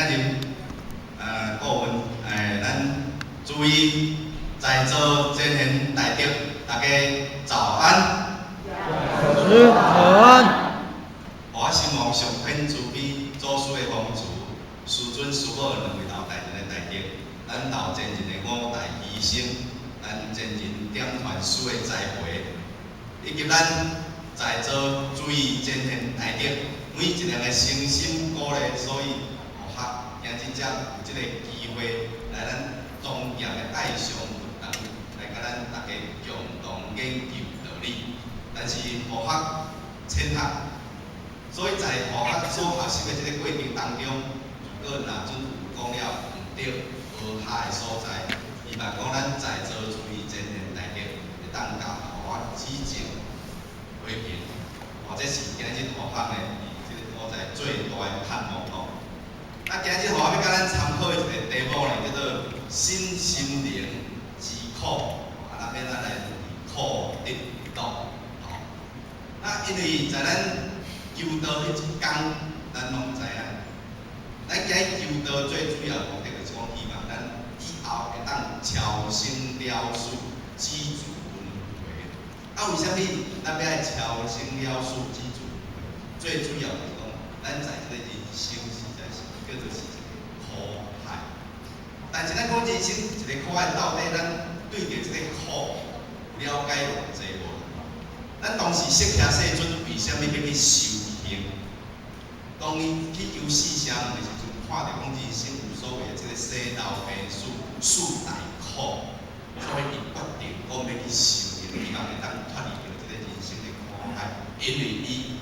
日顾问咱注意在座前贤大德，大家早安。早安。我希望上天慈悲，祖师的风慈，师尊师母两位老大人的大德，咱老前人的五代医生，咱前人点传师的栽培，以及咱在座注意前贤大德，每一个人诚心鼓励，所以学今日才有这个机会来咱庄严的爱上活动，来甲咱大家共同研究道理。但是学浅学。所以在学所学习的这个过程当中，如果若准有讲了唔对、无下的所在，希望讲咱在座注意前贤大德会当甲学指正、批评，或者是今日学的这个所在最大的盼望咯。那今日学要甲咱参考的一个题目呢，叫做身心灵之苦，那免咱来苦得道。那因为在咱求道迄一天，咱拢知影。咱今日求道最主要的目的就是讲，希望咱以后会当超生了事，知足轮回。为什么咱要爱超生了事，知足轮回？最主要就是讲，咱在这个人生实在是叫做是一个苦海。但是咱讲人生一个苦海，到底咱对着这个苦了解偌济无？咱当时设下世尊为什么要去修行？当伊去游四声的时阵，看到讲人生有所谓的这个生老病死四大苦，所以伊决定讲要去修行，希望会当脱离着这个人生的苦海。因为伊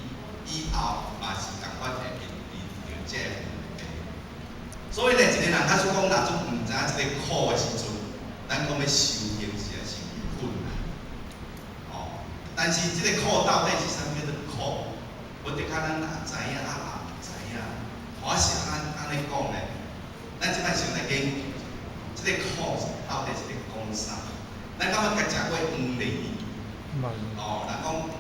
以后嘛是共款会面临着这个问题。所以呢，一个人假使讲若准毋知影这个苦的时阵，咱讲要修行实在是困难。但是这个苦到底是啥叫做苦？我得看咱若知影啊，毋知影。我是安尼讲咧，咱即摆先来研究，这个苦到底是咧讲啥？咱敢捌食过黄梨？人讲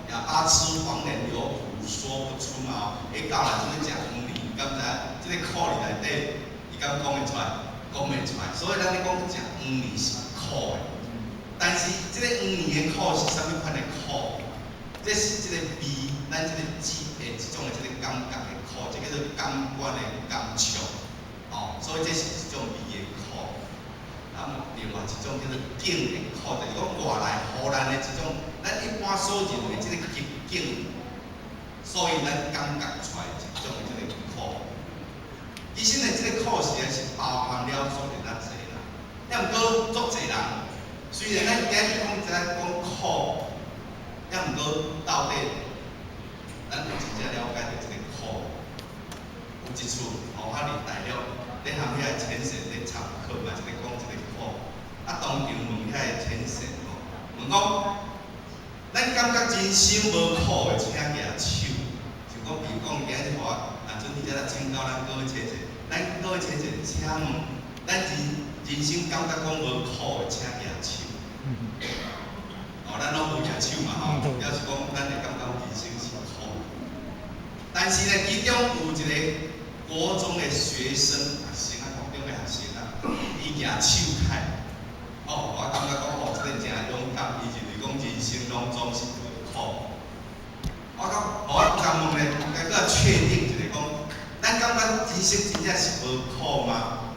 哑巴吃黄连有苦说不出嘛。教人就是食黄梨，敢知？这个苦里内底，伊敢讲会出来？讲袂出来。所以咱咧讲食黄梨是苦的。但是，这个黄年的苦是啥物款的苦？这是这个味，咱这个舌的这种的这个感觉的苦，这叫做感官的感触。所以这是一种味的苦。另外一种叫做境的苦，就是讲外来互咱的这种，咱一般所认为这个境，所以咱感觉出来一种的这个苦。其实呢，这个苦实在是包含了所有咱济人，也毋过足济人。虽然咱今日讲讲苦，也毋过到底，咱有真正了解到这个苦，有一处学校里大陆咧含遐浅显咧参考嘛，是咧讲这个苦。当场问遐个浅显问讲，咱感觉人生无苦的，请举手。就讲比如讲今日学，准你遮请教咱各位姐姐，咱各位姐姐请问，咱人生感觉讲无苦的，请举手。咱拢有举手嘛表示讲咱会感觉人生是苦。但是呢，其中有一个国中的学生，国中的学生伊举手开，我感觉讲这个真勇敢，伊就是讲人生拢总是无苦。我敢问咧，该个确定就是讲，咱感觉人生真正是无苦吗？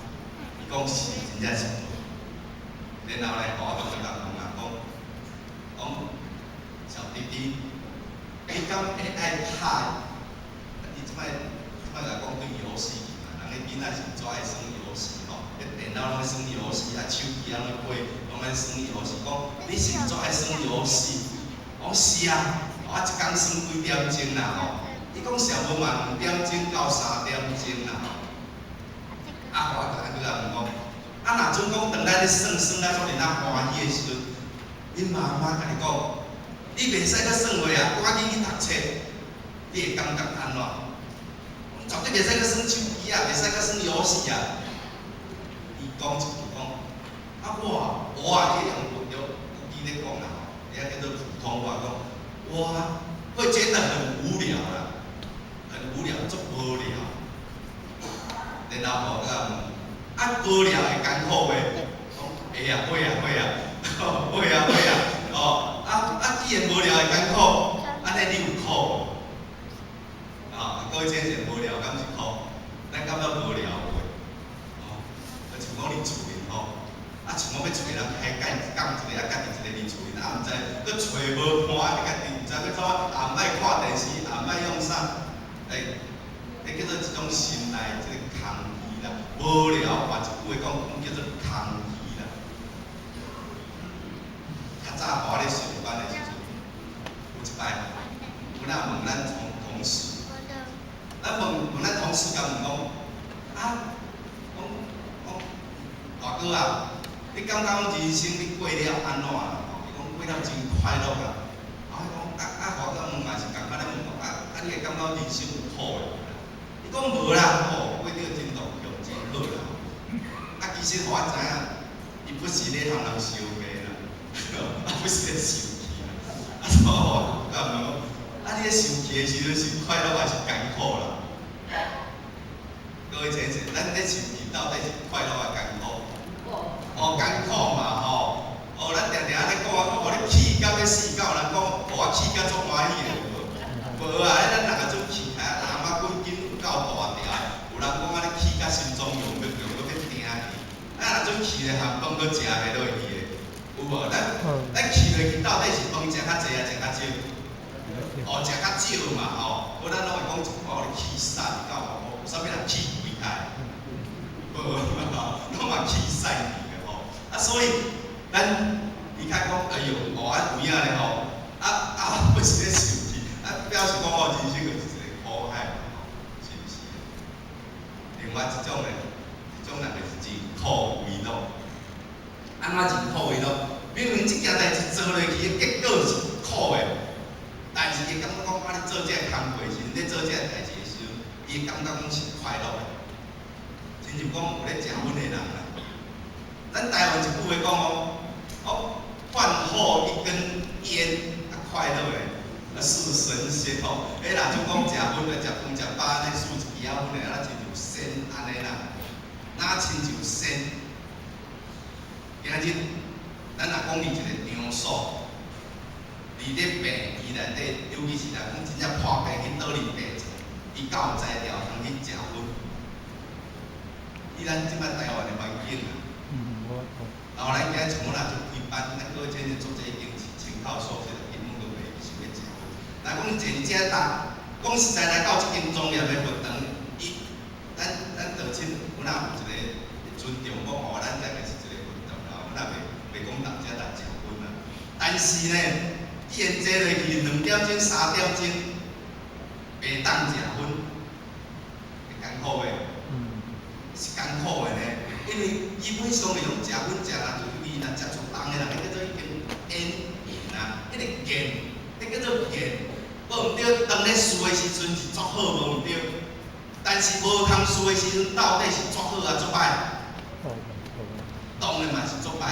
伊讲是，真正是无。然后咧，我同佢讲。小弟弟，你敢会爱拍？你即摆来讲对游戏，人个囡仔是最爱耍游戏吼，电脑拢耍游戏，手机啊拢买，拢爱耍游戏。讲你是最爱耍游戏？我讲是啊，我一工耍几点钟啦吼？伊讲上无嘛2点钟到3点钟啦。我就甲问讲，若准讲当咱咧耍啊，做阵咱欢喜的时阵。恁妈妈甲你讲，你袂使阁耍话啊，赶紧去读册，你会感觉安怎？绝对袂使阁耍手机啊，袂使阁耍游戏啊。伊讲一句讲，我迄样有记咧讲啦吼，遐叫做普通话讲，我会觉得很无聊啦，很无聊，足无聊。然后我甲问，无聊会艰苦袂？讲会啊，会啊，会啊，会啊，会啊。哦，既然无聊会艰苦，安尼你有苦无？各位先生，无聊敢是苦？咱感觉无聊袂？就像讲伫厝里吼，像讲要找个人开讲一个，家己一个伫厝里，毋知佮找无伴，家己毋知要怎啊，也毋爱看电视，也毋爱用啥，迄叫做一种心内即个空虚啦。无聊，换一句话讲，叫做空虚啦。较早我咧上班的时阵，有一摆，阮也问咱同事。咱问咱同事，甲问讲，大哥啊，你感觉人生你过了安怎啊？伊讲过了真快乐啊。伊讲我甲问嘛是共款咧问讲，你会感觉人生有苦诶？伊讲无啦，过了真乐强真好啦。其实互我知影，伊不是咧通人相骂啦，不是咧生气啦。所以我甲问讲，你咧生气诶时阵是快乐还是艰苦啦？各位先生，咱咧生气到底是快乐还是艰苦？艰苦嘛咱常常咧讲你气到要死到，人讲我气到足欢喜诶，无啊，咱人个做气，阿妈滚紧有够大条，有人讲安尼气到心中用要要停去，若做气咧含饭搁食袂落去诶，有无？咱气落去到底是饭食较济啊，食较少？食较少嘛咱拢会讲一句你气散到，有啥物人气离开？无，拢嘛气散去诶所以咱离开讲，哎呦，有影咧不是咧生气，表示讲人生就是一个苦海嘛是毋是？另外一种人就是真苦为乐，安怎真苦为乐？明明即件代志做落去，结果是苦诶，但是伊感觉讲，你做这个工课时，你做这个代志的时候，伊感觉讲是快乐诶。亲像讲有咧食薰的人啦，咱台湾一句话讲饭后一根烟，快乐诶，是神仙若就讲食薰的、食饭食饱，安尼输一支仔薰的，那亲像仙安尼啦，那亲像仙。今日咱若讲伫一个场所，伫咧病院内底，尤其是若讲真正破病去倒入病床，伊敢有才调通去食薰？以咱即摆台湾的环境啊，然后咱今日像我若做开班，咱各位先生做这经济请靠所这个根本都袂想要食薰。若讲真正讲实在来到即间庄严的佛堂，咱道亲，阮也有一个尊重讲咱这个是一个佛堂啦，阮也袂讲大家来食薰啦。但是呢，既然坐落去2点钟、3点钟，袂当食薰，会艰苦诶。是艰苦的呢，因为基本上来讲，食薰食人就伊若食出重的人，迄叫做已经烟啊，迄个瘾，迄叫做瘾。无毋对，当咧输的时阵是足好，无毋对。但是无通输的时阵，到底是足好啊，足歹？当然嘛是足歹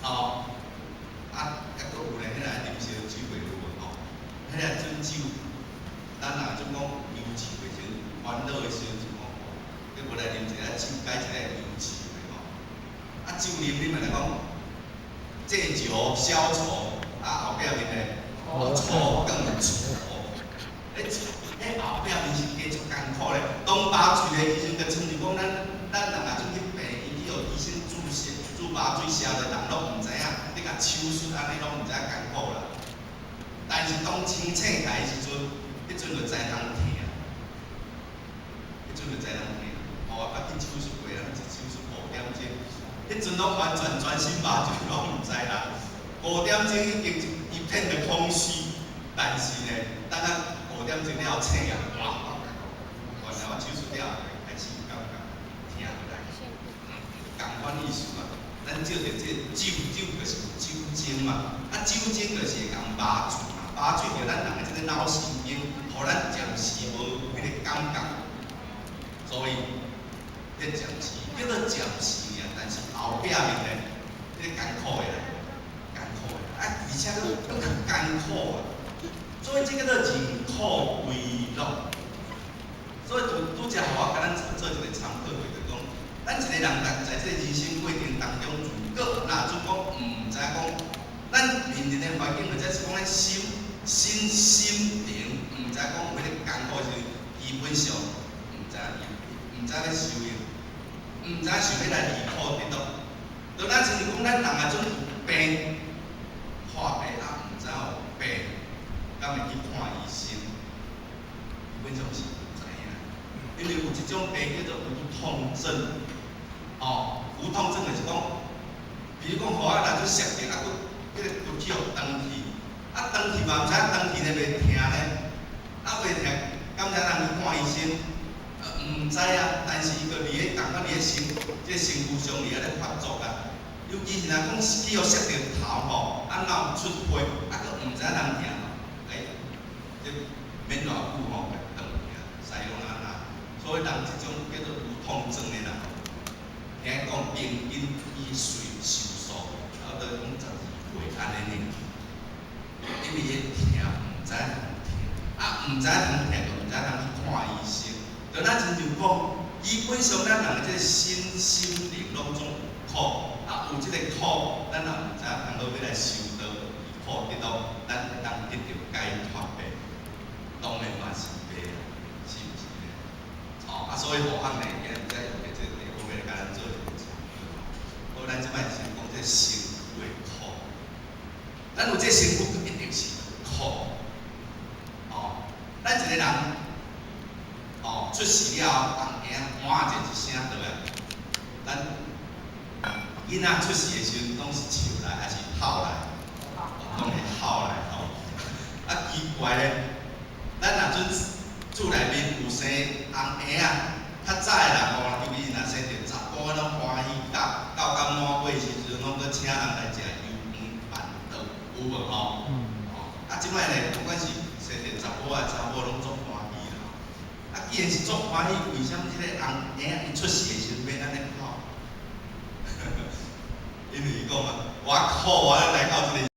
啊。还佫有咧，迄个啉烧酒的有无？迄个准酒，咱若种讲忧愁的时阵，烦恼的时阵。你无来啉一个酒，解一个忧愁的酒啉你咪来讲借酒消愁，后壁面咧愁更愁。后壁面是加足艰苦咧。当麻醉的时阵，就亲像讲咱人若种去病院去互医生注麻醉消的人拢毋知影，你甲手术安尼拢毋知影艰苦啦。但是当清醒开的时阵，迄阵就知通疼，迄阵就知通疼。去手术过啊，一手术5点钟，迄阵拢完全专心麻醉，拢毋知啦。5点钟已经一片的空虚，但是呢，等到5点钟了醒啊，哇！原来我手术了，开始感觉疼来，共款意思嘛。咱照着这酒就是酒精嘛，酒精就是会共麻醉嘛，麻醉着咱人的这个脑神经，互咱暂时无迄个感觉，所以。咧暂时叫做暂时尔，但是后壁面咧，迄个艰苦的啦，艰苦的，而且佫较艰苦啊，所以这个叫做人苦为乐。所以拄则互我甲咱做环境，或者是讲咧心灵，毋知讲有迄个艰苦时，基本上毋知要受用，毋知想要来离苦得到。就咱亲像讲，咱人啊，阵有病，破病啊，毋知有病，敢会去看医生？基本上是毋知影，因为有一种病叫做无痛症，哦，无痛症就是讲，比如讲，互我若做设计啊，迄个骨气长去，啊长去嘛，毋知影长去呢袂疼呢，啊袂疼，敢知人去看医生？毋知啊，但是伊就伫咧感觉伫咧身躯上伫咧发作啊。尤其是若讲去互摔着头吼，啊脑出血，啊佫毋知人疼，这免偌久吼，会长去啊，使用啊那，所以人即种叫做无痛症的人，听讲平均以岁寿数，差不多讲12岁安尼呢，因为伊疼毋知通疼，啊毋知通疼就毋知通去看医生。就咱亲像讲，基本上咱人即个心灵拢总有苦，啊有即个苦，咱也毋知通要来受到苦得到，咱会当得到解脱的，当然嘛是袂啊，是毋是呢？哦，啊所以何况呢，今日在用的这个地方来甲咱做一个参考。好，咱即摆先讲这身躯的苦，咱有这身躯就一定是苦，哦，咱一个人。哦，出世了后，人兄满者一声倒来。咱囡仔出世的时阵，拢是笑来还是哭来？拢是哭来吼。啊奇怪咧，咱若阵厝内面有生红婴仔，较早的人哦，尤其是若生着查甫，拢欢喜到满月时阵，拢搁请人来食油饭饭豆，有无吼？啊，即摆咧，不管是生着查甫啊查某，拢足欢喜。啊，既然是足欢喜，为什么即个红婴仔伊出世的时阵要安尼哭？因为伊讲啊，我苦，我来到这个。